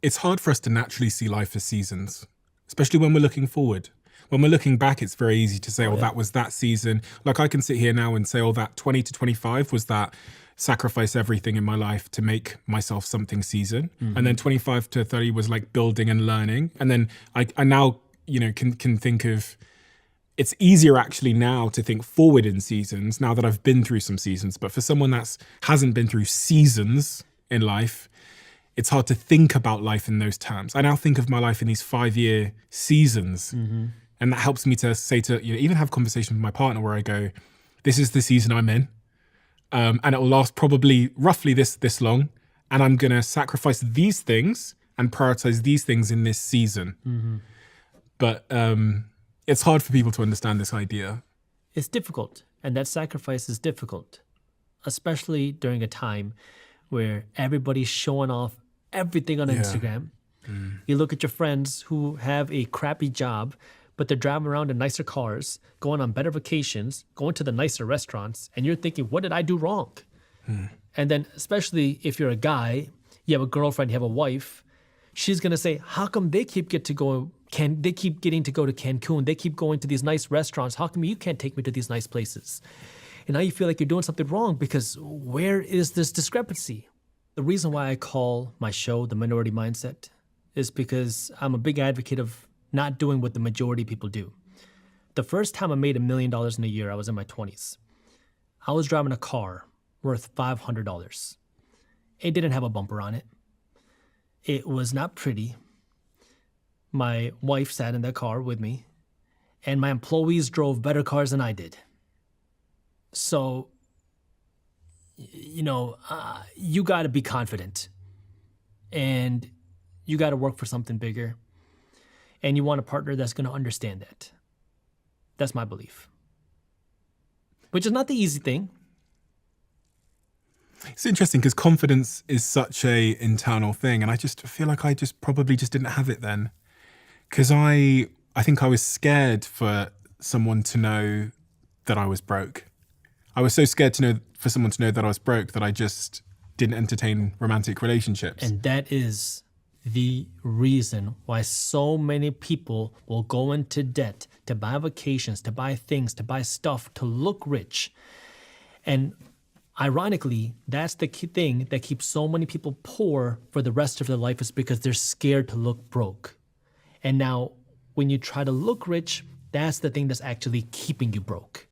it's hard for us to naturally see life as seasons, especially when we're looking forward. When we're looking back, it's very easy to say, that was that season. Like I can sit here now and say, that 20 to 25 was that sacrifice everything in my life to make myself something season. Mm-hmm. And then 25 to 30 was like building and learning. And then I now, can think of, it's easier actually now to think forward in seasons now that I've been through some seasons. But for someone that hasn't been through seasons in life, it's hard to think about life in those terms. I now think of my life in these 5-year seasons. Mm-hmm. And that helps me to say even have conversations with my partner where I go, this is the season I'm in. And it will last probably roughly this long. And I'm going to sacrifice these things and prioritize these things in this season. Mm-hmm. But it's hard for people to understand this idea. It's difficult. And that sacrifice is difficult, especially during a time where everybody's showing off everything on Instagram. Mm. You look at your friends who have a crappy job, but they're driving around in nicer cars, going on better vacations, going to the nicer restaurants, and you're thinking, what did I do wrong? Mm. And then especially if you're a guy, you have a girlfriend, you have a wife, she's going to say, how come they keep getting to go to Cancun? They keep going to these nice restaurants. How come you can't take me to these nice places? And now you feel like you're doing something wrong because where is this discrepancy? The reason why I call my show The Minority Mindset is because I'm a big advocate of not doing what the majority of people do. The first time I made $1 million in a year, I was in my 20s. I was driving a car worth $500. It didn't have a bumper on it. It was not pretty. My wife sat in that car with me, and my employees drove better cars than I did. So, you got to be confident, and you got to work for something bigger, and you want a partner that's going to understand that. That's my belief, which is not the easy thing. It's interesting because confidence is such a internal thing, and I just feel like I probably didn't have it then, because I think I was scared for someone to know that I was broke. I was so scared for someone to know that I was broke that I just didn't entertain romantic relationships. And that is the reason why so many people will go into debt to buy vacations, to buy things, to buy stuff, to look rich. And ironically, that's the key thing that keeps so many people poor for the rest of their life, is because they're scared to look broke. And now when you try to look rich, that's the thing that's actually keeping you broke.